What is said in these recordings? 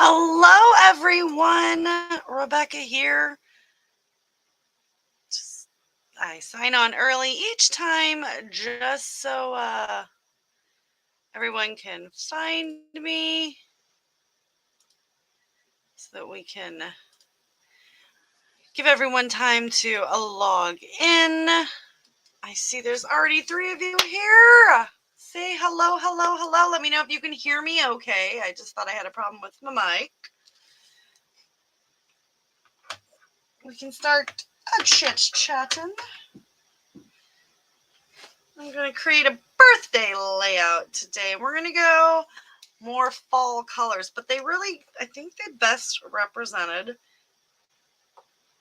Hello, everyone. Rebecca here. I sign on early each time just so everyone can find me so that we can give everyone time to log in. I see there's already 3 of you here. Say hello, hello, hello. Let me know if you can hear me okay. I just thought I had a problem with my mic. We can start chit-chatting. I'm going to create a birthday layout today. We're going to go more fall colors, but they really, I think they best represented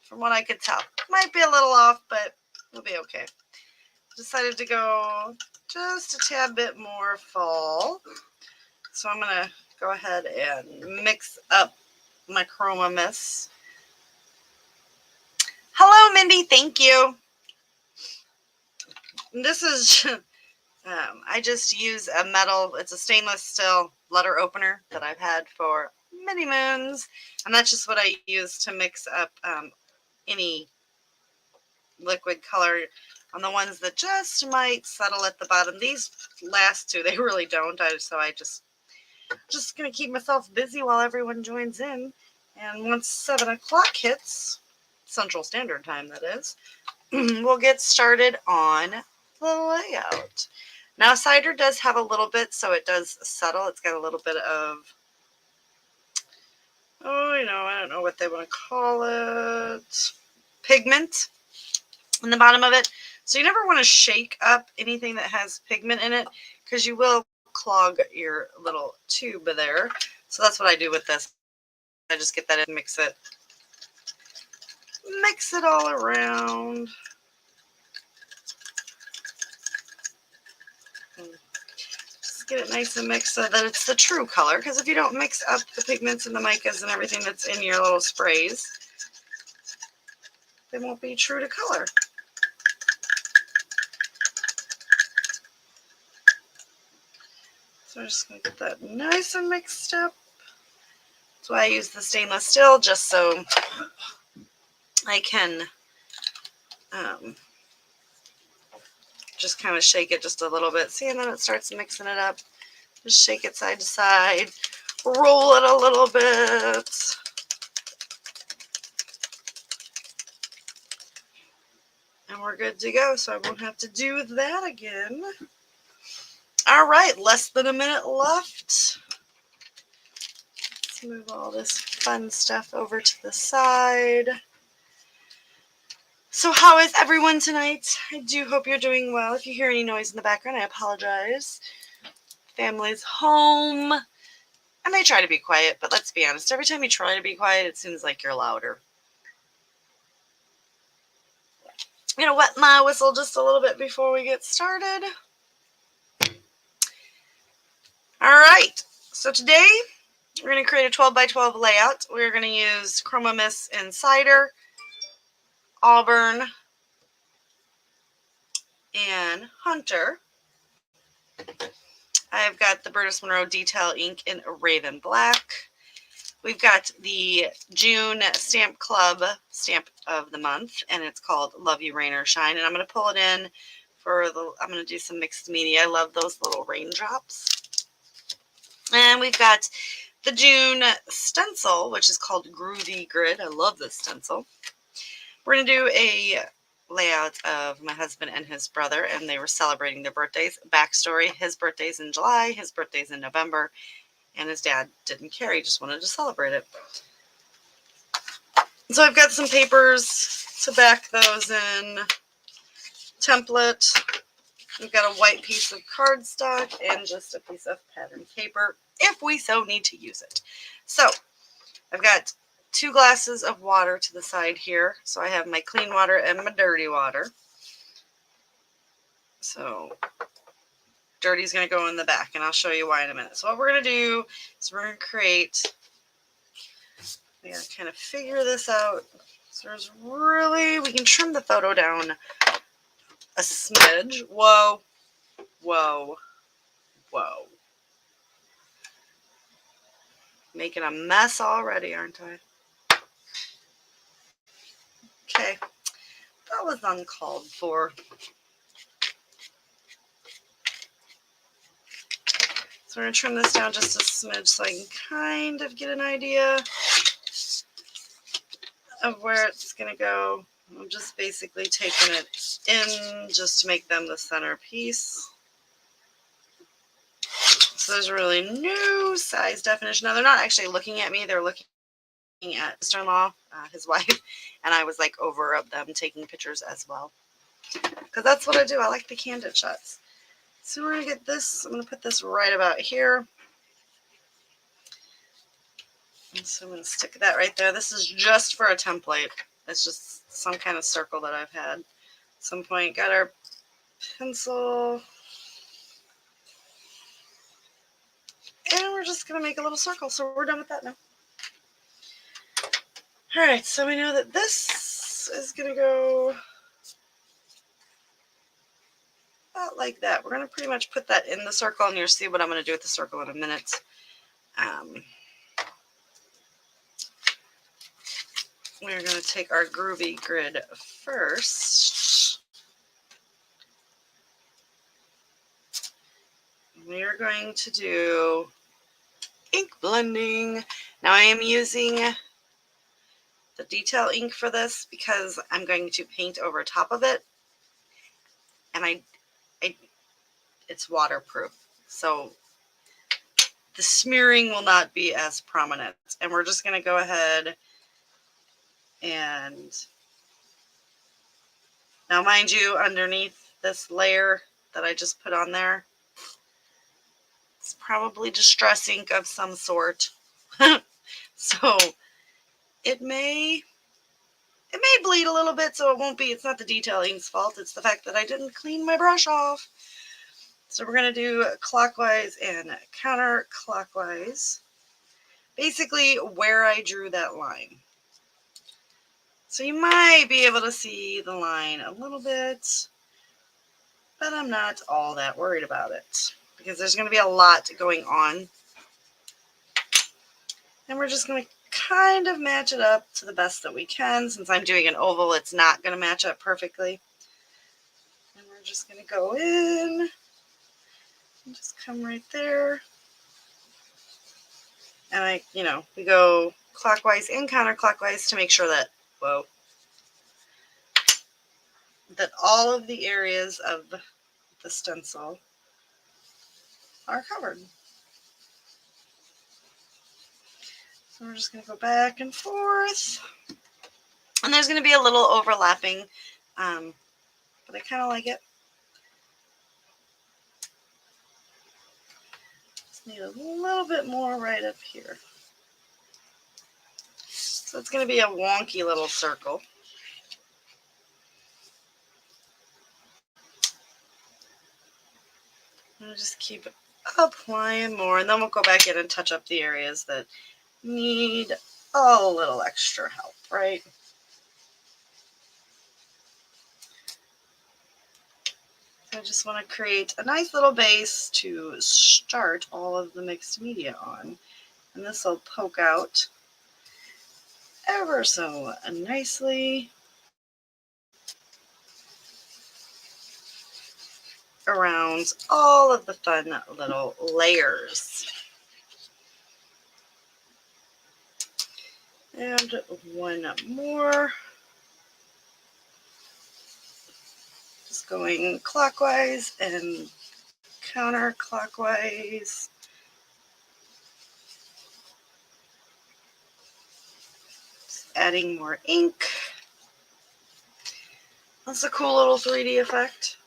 from what I could tell. Might be a little off, but it'll be okay. Decided to go just a tad bit more fall. So I'm going to go ahead and mix up my Chroma Mist. Hello, Mindy. Thank you. This is, I just use a metal, it's a stainless steel letter opener that I've had for many moons. And that's just what I use to mix up any liquid color on the ones that just might settle at the bottom. These last two, they really don't. So I just going to keep myself busy while everyone joins in. And once 7 o'clock hits, Central Standard Time that is, we'll get started on the layout. Now, Cider does have a little bit, so it does settle. It's got a little bit of, I don't know what they want to call it, pigment in the bottom of it. So you never want to shake up anything that has pigment in it because you will clog your little tube there. So that's what I do with this. I just get that in, mix it all around. Just get it nice and mixed so that it's the true color, because if you don't mix up the pigments and the micas and everything that's in your little sprays, they won't be true to color. So I'm just going to get that nice and mixed up. That's why I use the stainless steel, just so I can just kind of shake it just a little bit. See, and then it starts mixing it up. Just shake it side to side. Roll it a little bit. And we're good to go, so I won't have to do that again. All right, less than a minute left. Let's move all this fun stuff over to the side. So how is everyone tonight? I do hope you're doing well. If you hear any noise in the background, I apologize. Family's home. I may try to be quiet, but let's be honest. Every time you try to be quiet, it seems like you're louder. I'm going to wet my whistle just a little bit before we get started. All right. So today, we're going to create a 12 by 12 layout. We're going to use Chroma Mist and Cider, Auburn, and Hunter. I've got the Brutus Monroe Detail ink in Raven Black. We've got the June Stamp Club stamp of the month, and it's called Love You Rain or Shine. And I'm going to pull it in for I'm going to do some mixed media. I love those little raindrops. And we've got the June stencil, which is called Groovy Grid. I love this stencil. We're going to do a layout of my husband and his brother, and they were celebrating their birthdays. Backstory: his birthday's in July, his birthday's in November, and his dad didn't care. He just wanted to celebrate it. So I've got some papers to back those in. Template. We've got a white piece of cardstock and just a piece of pattern paper if we so need to use it. So I've got 2 glasses of water to the side here. So I have my clean water and my dirty water. So dirty is going to go in the back, and I'll show you why in a minute. So what we're going to do is we're going to create, we got to kind of figure this out. So there's really, we can trim the photo down a smidge. Whoa, whoa, whoa. Making a mess already, aren't I? Okay, that was uncalled for. So we're going to trim this down just a smidge so I can kind of get an idea of where it's going to go. I'm just basically taking it in just to make them the centerpiece. So there's really no size definition. Now, they're not actually looking at me. They're looking at sister-in-law, his wife, and I was like over them taking pictures as well. Because that's what I do. I like the candid shots. So we're going to get this. I'm going to put this right about here. And so I'm going to stick that right there. This is just for a template. It's just some kind of circle that I've had. At some point, got our pencil. And we're just going to make a little circle. So we're done with that now. All right, so we know that this is going to go about like that. We're going to pretty much put that in the circle, and you'll see what I'm going to do with the circle in a minute. We're going to take our Groovy grid first. We are going to do ink blending. Now I am using the detail ink for this because I'm going to paint over top of it, and it's waterproof, so the smearing will not be as prominent. And we're just going to go ahead and now, mind you, underneath this layer that I just put on there, it's probably distress ink of some sort. So it may bleed a little bit, so it won't be, it's not the detail ink's fault, it's the fact that I didn't clean my brush off. So we're going to do clockwise and counterclockwise, basically where I drew that line. So you might be able to see the line a little bit, but I'm not all that worried about it because there's going to be a lot going on. And we're just going to kind of match it up to the best that we can. Since I'm doing an oval, it's not going to match up perfectly. And we're just going to go in and just come right there. And we go clockwise and counterclockwise to make sure that, that all of the areas of the stencil are covered. So we're just going to go back and forth. And there's going to be a little overlapping, but I kind of like it. Just need a little bit more right up here. So it's going to be a wonky little circle. I'll just keep applying more, and then we'll go back in and touch up the areas that need a little extra help, right? So I just want to create a nice little base to start all of the mixed media on. And this will poke out ever so nicely around all of the fun little layers. And one more. Just going clockwise and counterclockwise. Just adding more ink. That's a cool little 3D effect.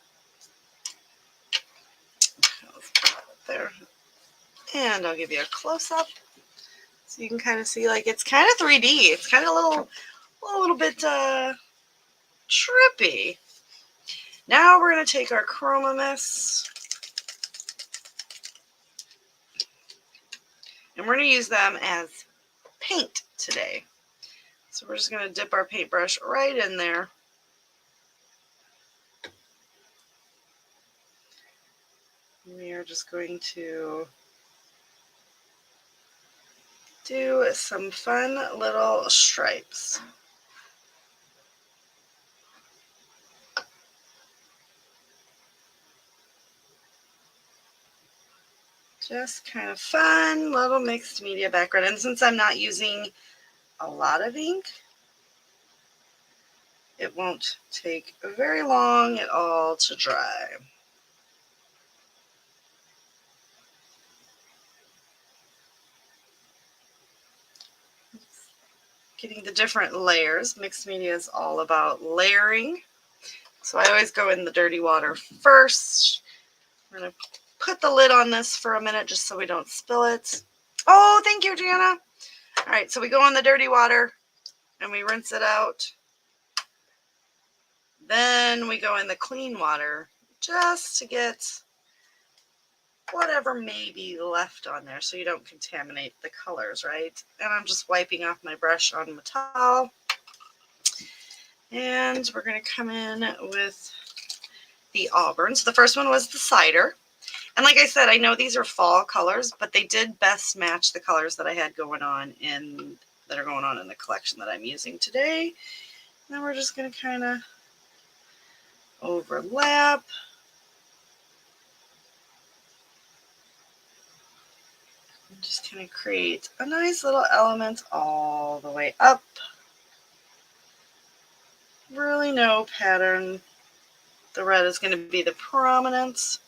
There. And I'll give you a close-up so you can kind of see, like, it's kind of 3D. It's kind of a little bit trippy. Now we're going to take our Chroma Mist, and we're going to use them as paint today. So we're just going to dip our paintbrush right in there. We are just going to do some fun little stripes. Just kind of fun little mixed media background. And since I'm not using a lot of ink, it won't take very long at all to dry. Getting the different layers. Mixed media is all about layering. So I always go in the dirty water first. We're going to put the lid on this for a minute just so we don't spill it. Oh, thank you, Jana. All right, so we go in the dirty water and we rinse it out. Then we go in the clean water just to get whatever may be left on there so you don't contaminate the colors, right? And I'm just wiping off my brush on my towel. And we're going to come in with the Auburn. So the first one was the Cider. And like I said, I know these are fall colors, but they did best match the colors that I had going on in the collection that I'm using today. And then we're just going to kind of overlap. And just kind of create a nice little element all the way up. Really no pattern. The red is going to be the prominence.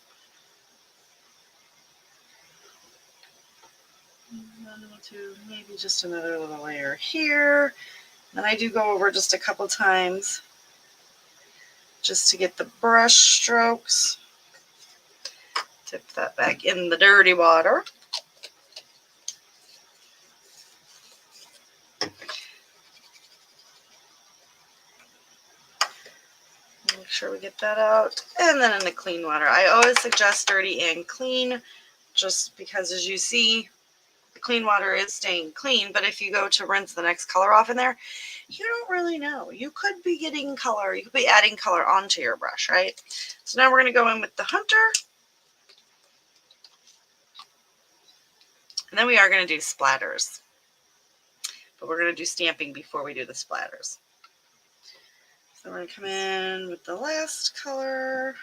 And then we'll do maybe just another little layer here. Then I do go over just a couple times just to get the brush strokes. Tip that back in the dirty water. Make sure we get that out. And then in the clean water. I always suggest dirty and clean just because, as you see, the clean water is staying clean, but if you go to rinse the next color off in there, you don't really know. You could be getting color. You could be adding color onto your brush, right? So now we're going to go in with the Hunter. And then we are going to do splatters. But we're going to do stamping before we do the splatters. So we're going to come in with the last color.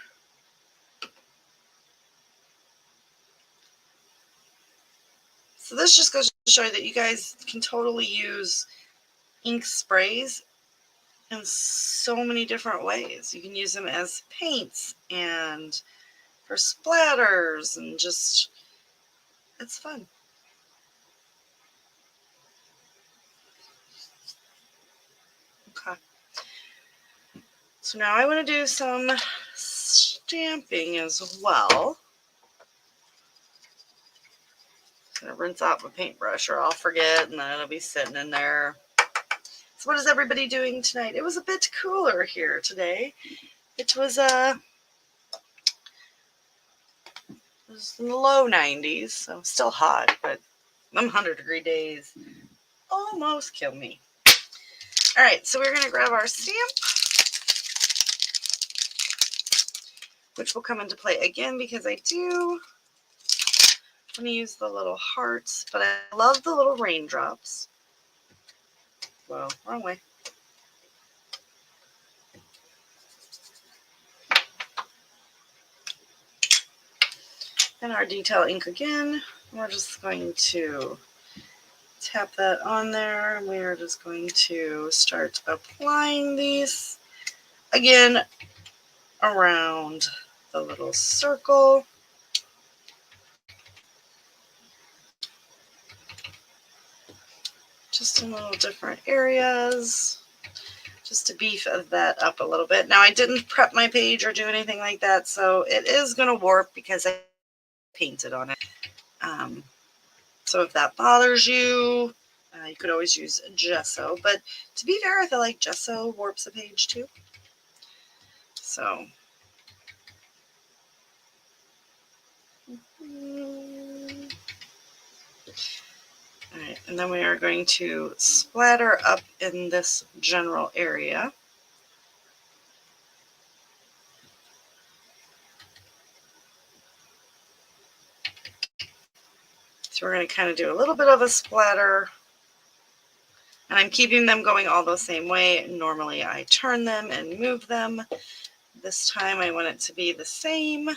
So this just goes to show you that you guys can totally use ink sprays in so many different ways. You can use them as paints and for splatters and just, it's fun. Okay. So now I want to do some stamping as well. I'm going to rinse out my paintbrush or I'll forget and then it'll be sitting in there. So what is everybody doing tonight? It was a bit cooler here today. It was in the low 90s, so still hot, but them 100-degree days almost kill me. All right, so we're going to grab our stamp, which will come into play again because I do want to use the little hearts, but I love the little raindrops. Whoa, wrong way. And our detail ink again. We're just going to tap that on there. And we are just going to start applying these again around the little circle. Just in little different areas, just to beef that up a little bit. Now I didn't prep my page or do anything like that, so it is going to warp because I painted on it. So if that bothers you, you could always use gesso, but to be fair, I feel like gesso warps a page too. So all right, and then we are going to splatter up in this general area. So we're going to kind of do a little bit of a splatter. And I'm keeping them going all the same way. Normally I turn them and move them. This time I want it to be the same.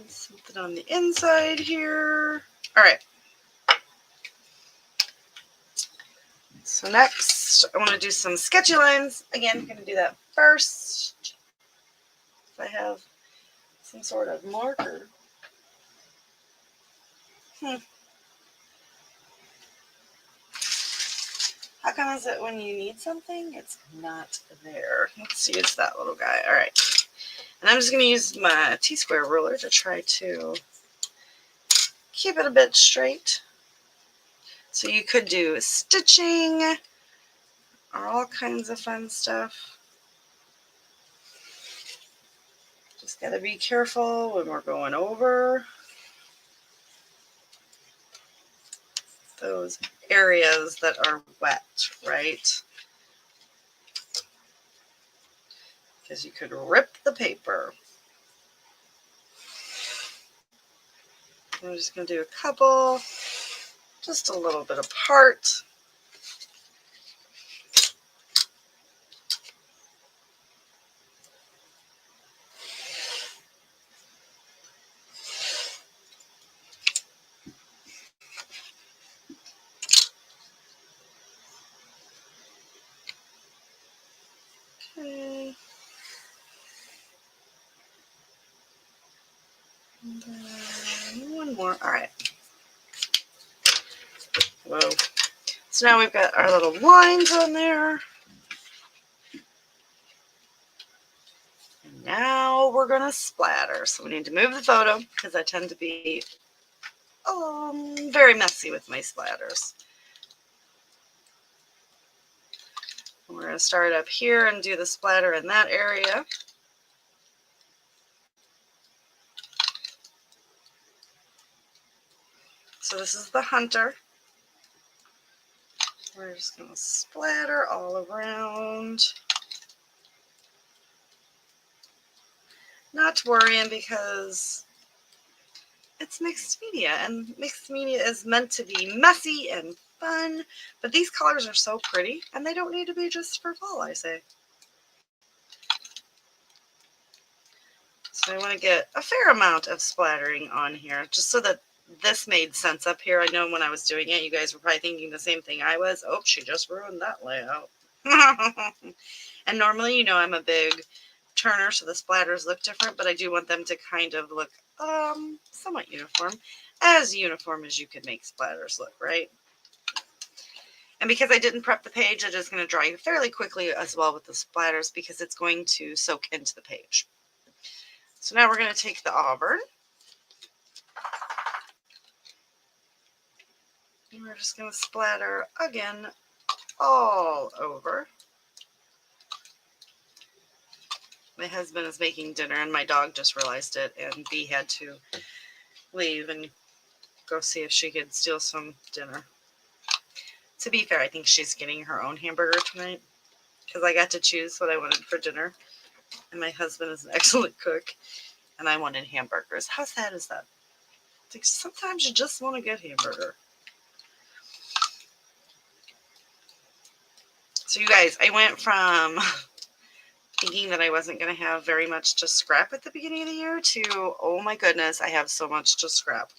Something on the inside here. All right. So next, I want to do some sketchy lines. Again, I'm going to do that first. If I have some sort of marker. How come is it when you need something, it's not there? Let's use that little guy. All right. And I'm just going to use my T-square ruler to try to keep it a bit straight. So you could do stitching or all kinds of fun stuff. Just got to be careful when we're going over those areas that are wet, right? Because you could rip the paper. I'm just going to do a couple, just a little bit apart. Okay. And then one more. All right. Whoa. So now we've got our little lines on there. And now we're going to splatter. So we need to move the photo because I tend to be very messy with my splatters. We're going to start up here and do the splatter in that area. So this is the hunter. We're just going to splatter all around. Not worrying because it's mixed media, and mixed media is meant to be messy and fun, but these colors are so pretty, and they don't need to be just for fall, I say. So I want to get a fair amount of splattering on here, just so that this made sense up here. I know when I was doing it, you guys were probably thinking the same thing I was. Oh, she just ruined that layout. And normally, you know, I'm a big turner, so the splatters look different, but I do want them to kind of look somewhat uniform as you can make splatters look, right? And because I didn't prep the page, it is going to dry fairly quickly as well with the splatters because it's going to soak into the page. So now we're going to take the Auburn. And we're just going to splatter again all over. My husband is making dinner and my dog just realized it, and Bee had to leave and go see if she could steal some dinner. To be fair, I think she's getting her own hamburger tonight because I got to choose what I wanted for dinner. And my husband is an excellent cook, and I wanted hamburgers. How sad is that? Like, sometimes you just want a good hamburger. So you guys, I went from thinking that I wasn't going to have very much to scrap at the beginning of the year to, oh my goodness, I have so much to scrap.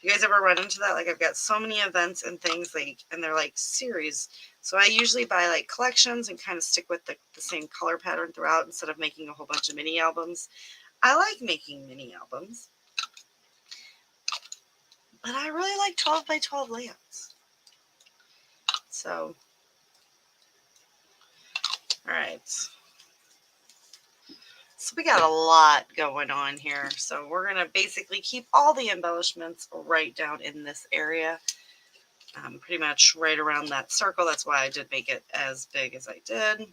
You guys ever run into that? Like, I've got so many events and things, like, and they're like series. So I usually buy like collections and kind of stick with the same color pattern throughout instead of making a whole bunch of mini albums. I like making mini albums, but I really like 12 by 12 layouts. So, all right. So we got a lot going on here. So we're going to basically keep all the embellishments right down in this area. Pretty much right around that circle. That's why I did make it as big as I did.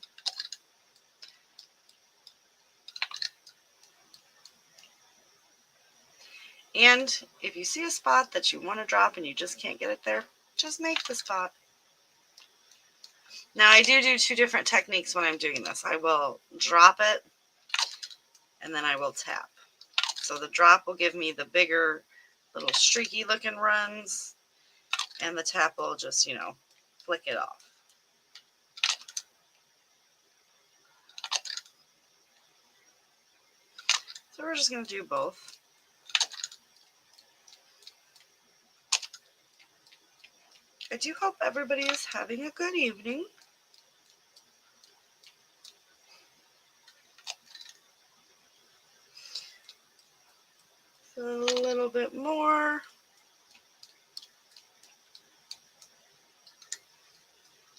And if you see a spot that you want to drop and you just can't get it there, just make the spot. Now I do two different techniques when I'm doing this. I will drop it and then I will tap. So the drop will give me the bigger little streaky looking runs, and the tap will just, you know, flick it off. So we're just going to do both. I do hope everybody is having a good evening. So a little bit more.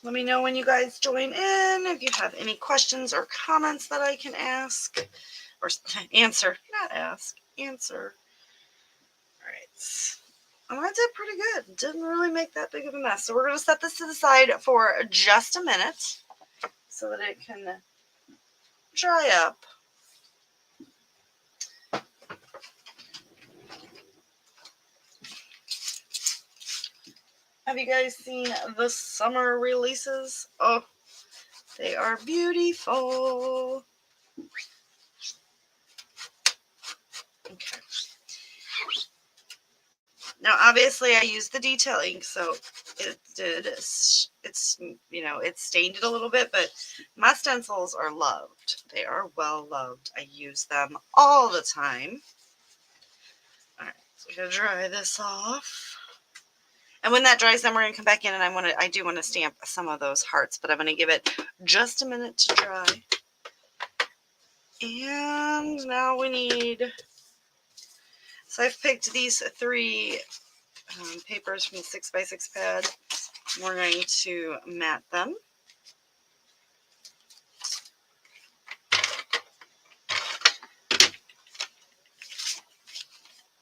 Let me know when you guys join in, if you have any questions or comments that I can ask or answer. Not ask, answer. All right. Oh, I did pretty good. Didn't really make that big of a mess. So we're going to set this to the side for just a minute so that it can dry up. Have you guys seen the summer releases? Oh, they are beautiful. Okay. Now, obviously, I used the detailing, so it's, you know, it stained it a little bit, but my stencils are loved. They are well loved. I use them all the time. All right, so we're going to dry this off. And when that dries, then we're going to come back in, and I do want to stamp some of those hearts, but I'm going to give it just a minute to dry. And now we need, so I've picked these three papers from the 6x6 pad. We're going to mat them.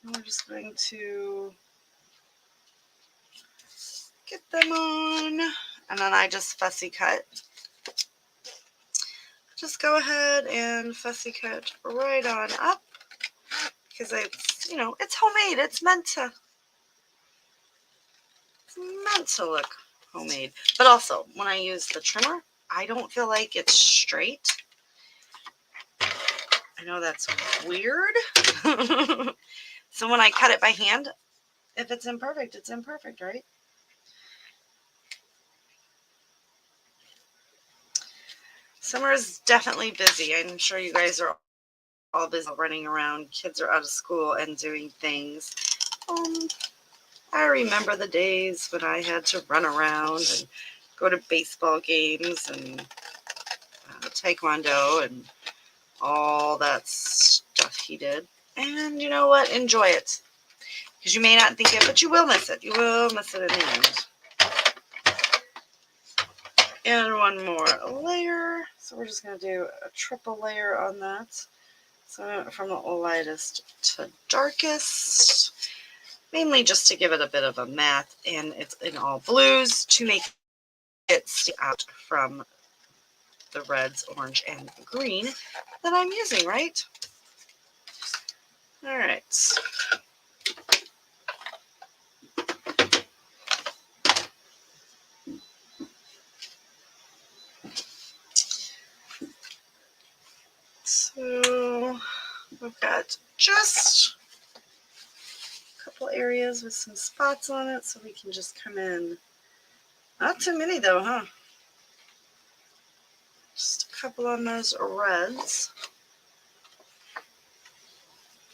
And we're just going to get them on, and then I just fussy cut. Just go ahead and fussy cut right on up, because it's, you know, it's homemade. It's meant to look homemade. But also, when I use the trimmer, I don't feel like it's straight. I know that's weird. So when I cut it by hand, if it's imperfect, it's imperfect, right? Summer is definitely busy. I'm sure you guys are all busy running around. Kids are out of school and doing things. I remember the days when I had to run around and go to baseball games and taekwondo and all that stuff he did. And you know what? Enjoy it. Because you may not think it, but you will miss it. You will miss it in the end. And one more layer. So we're just going to do a triple layer on that. So I went from the lightest to darkest. Mainly just to give it a bit of a matte. And it's in all blues to make it stick out from the reds, orange, and green that I'm using, right? All right. So we've got just a couple areas with some spots on it, so we can just come in. Not too many though, huh? Just a couple on those reds.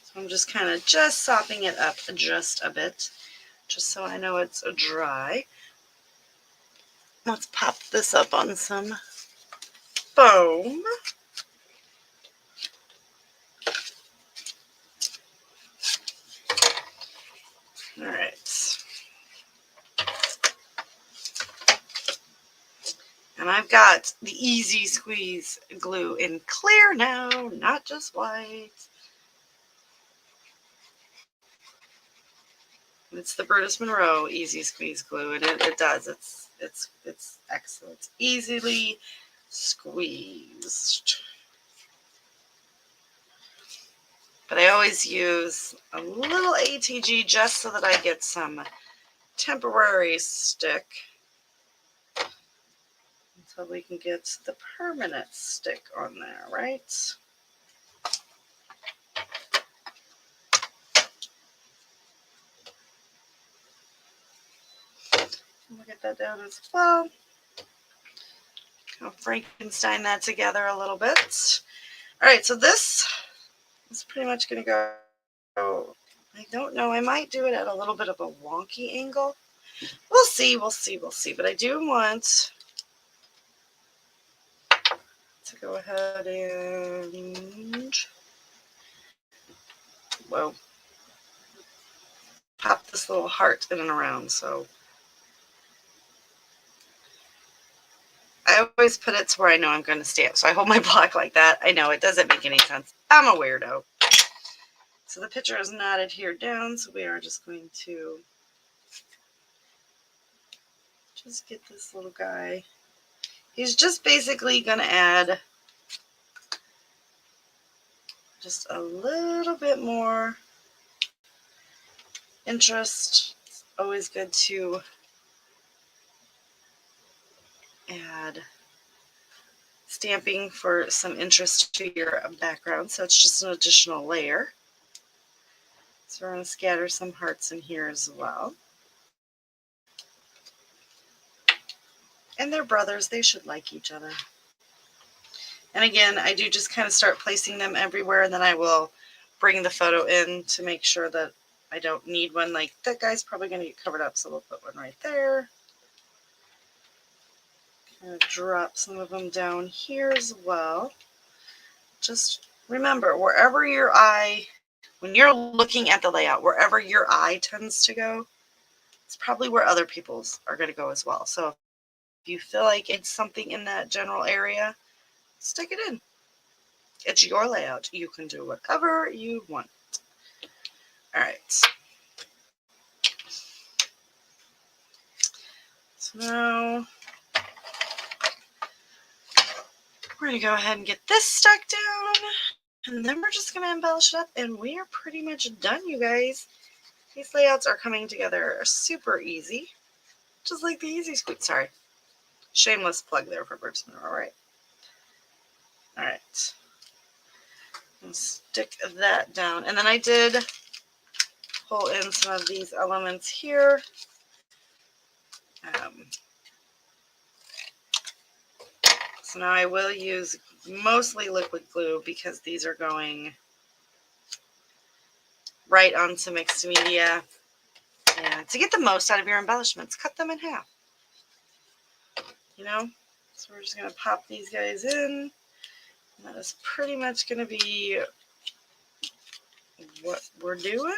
So I'm just kind of just sopping it up just a bit, just so I know it's dry. Let's pop this up on some foam. All right. And I've got the Easy Squeeze glue in clear now, not just white. It's the Brutus Monroe Easy Squeeze glue, and it does. It's excellent. It's easily squeezed. But I always use a little ATG just so that I get some temporary stick so we can get the permanent stick on there, right? We'll get that down as well. I'll Frankenstein that together a little bit. All right, so this is pretty much going to go, I don't know, I might do it at a little bit of a wonky angle. We'll see, we'll see, we'll see. But I do want to go ahead and, whoa, pop this little heart in and around. So I always put it to where I know I'm going to stamp. So I hold my block like that. I know it doesn't make any sense. I'm a weirdo. So the picture is not adhered down. So we are just going to just get this little guy. He's just basically going to add just a little bit more interest. It's always good to add stamping for some interest to your background. So it's just an additional layer. So we're going to scatter some hearts in here as well. And they're brothers. They should like each other. And again, I do just kind of start placing them everywhere, and then I will bring the photo in to make sure that I don't need one. Like, that guy's probably going to get covered up, so we'll put one right there. Kind of drop some of them down here as well. Just remember, wherever your eye, when you're looking at the layout, wherever your eye tends to go, it's probably where other people's are going to go as well. So if you feel like it's something in that general area, stick it in. It's your layout. You can do whatever you want. All right. So now we're going to go ahead and get this stuck down. And then we're just going to embellish it up. And we are pretty much done, you guys. These layouts are coming together super easy. Just like the Easy Squeeze. Sorry. Shameless plug there for Brutus Monroe. All right. All right. And stick that down. And then I did pull in some of these elements here. So now I will use mostly liquid glue because these are going right onto mixed media. And to get the most out of your embellishments, cut them in half. You know? So we're just going to pop these guys in. And that is pretty much going to be what we're doing.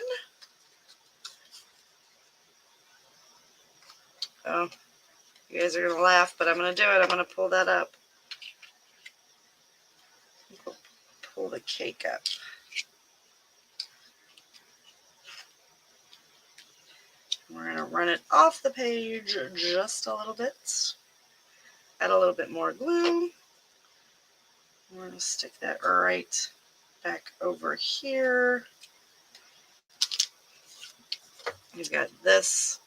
Oh, you guys are going to laugh, but I'm going to do it. I'm going to pull that up. Pull the cake up. We're going to run it off the page just a little bit. Add a little bit more glue. We're going to stick that right back over here. You've got this.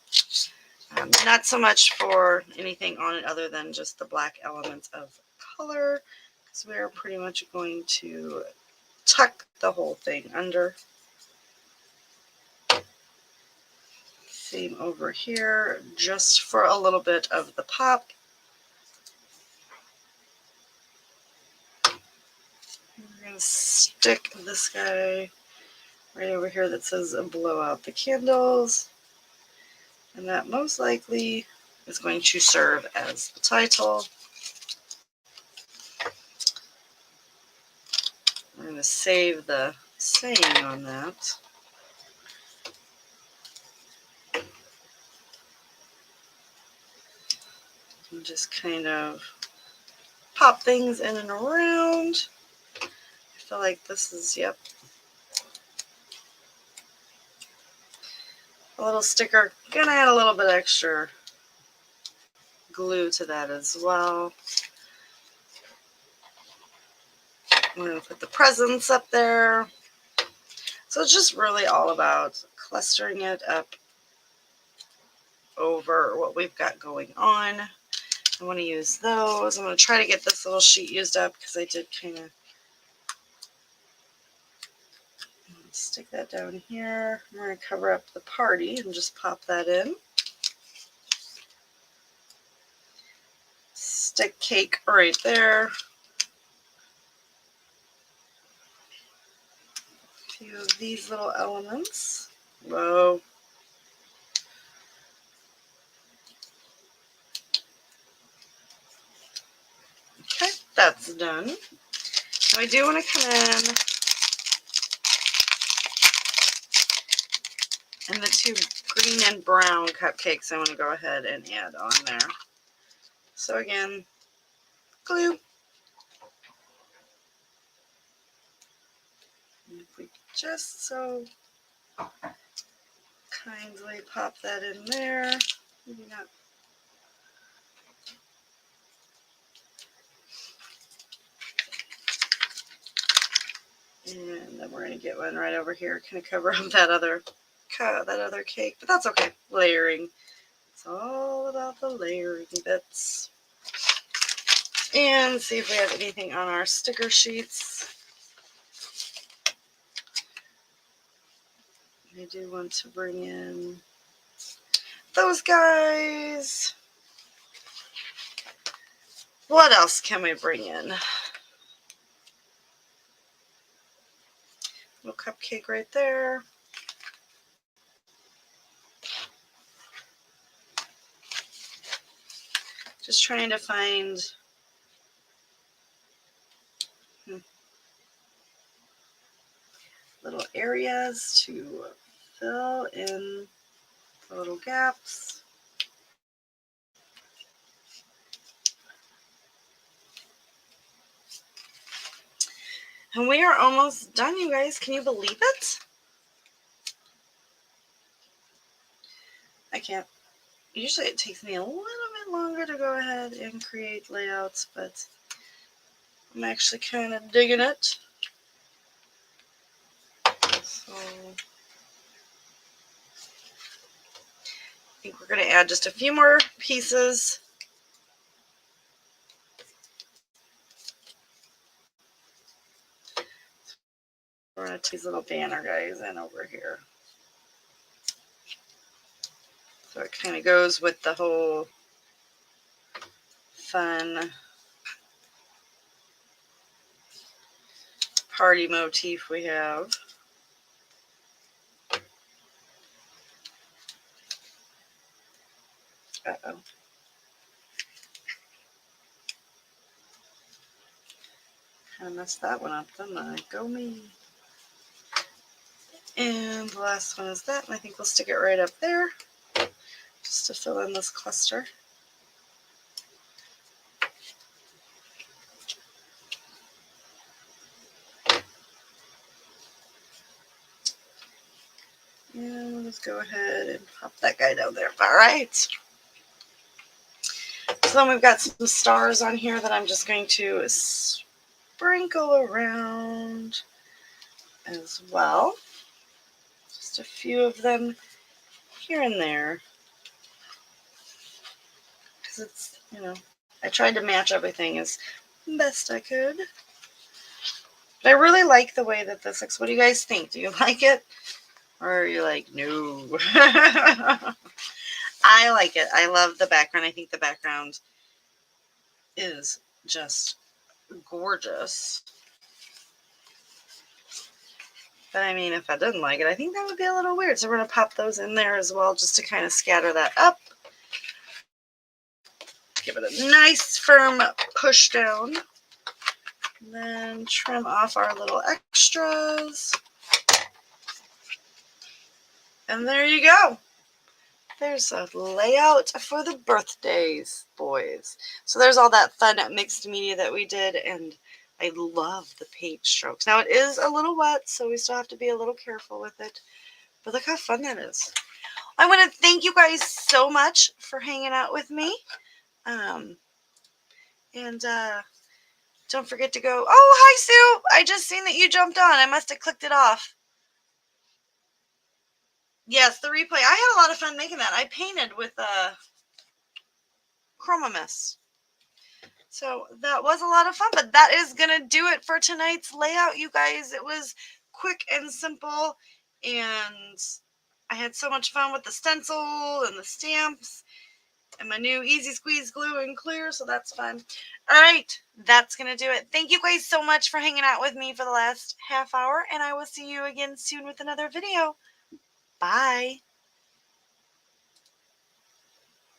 Not so much for anything on it other than just the black elements of color, because we're pretty much going to tuck the whole thing under. Same over here, just for a little bit of the pop. We're going to stick this guy right over here that says blow out the candles. And that most likely is going to serve as the title. We're going to save the saying on that. And just kind of pop things in and around. I feel like this is, yep. A little sticker. Gonna add a little bit extra glue to that as well. I'm going to put the presents up there. So it's just really all about clustering it up over what we've got going on. I want to use those. I'm going to try to get this little sheet used up because I did kind of stick that down here. I'm going to cover up the party and just pop that in. Stick cake right there. A few of these little elements. Whoa. Okay, that's done. Now I do want to come in and the two green and brown cupcakes I want to go ahead and add on there. So again, glue. And if we just so kindly pop that in there, maybe not. And then we're going to get one right over here, kind of cover up that other cake, but that's okay. Layering. It's all about the layering bits. And see if we have anything on our sticker sheets. I do want to bring in those guys. What else can we bring in? Little cupcake right there. Just trying to find little areas to fill in the little gaps. And we are almost done, you guys. Can you believe it? I can't. Usually it takes me a little bit longer to go ahead and create layouts, but I'm actually kind of digging it. So I think we're going to add just a few more pieces. We're going to take these little banner guys in over here. So it kind of goes with the whole fun party motif we have. Uh-oh. Kind of messed that one up, didn't I? Go me. And the last one is that, and I think we'll stick it right up there just to fill in this cluster. And let's go ahead and pop that guy down there. All right. So then we've got some stars on here that I'm just going to sprinkle around as well. Just a few of them here and there. Because it's, you know, I tried to match everything as best I could. But I really like the way that this looks. What do you guys think? Do you like it? Or are you like, no? I like it. I love the background. I think the background is just gorgeous. But I mean, if I didn't like it, I think that would be a little weird. So we're going to pop those in there as well, just to kind of scatter that up. Give it a nice firm push down. And then trim off our little extras. And there you go. There's a layout for the birthdays, boys. So there's all that fun mixed media that we did, and I love the paint strokes. Now it is a little wet, so we still have to be a little careful with it. But look how fun that is. I want to thank you guys so much for hanging out with me. Don't forget to go. Oh, hi, Sue. I just seen that you jumped on. I must have clicked it off. Yes, the replay. I had a lot of fun making that. I painted with Chroma Mist. So that was a lot of fun, but that is going to do it for tonight's layout, you guys. It was quick and simple, and I had so much fun with the stencil and the stamps and my new Easy Squeeze glue and clear, so that's fun. All right, that's going to do it. Thank you guys so much for hanging out with me for the last half hour, and I will see you again soon with another video. Bye.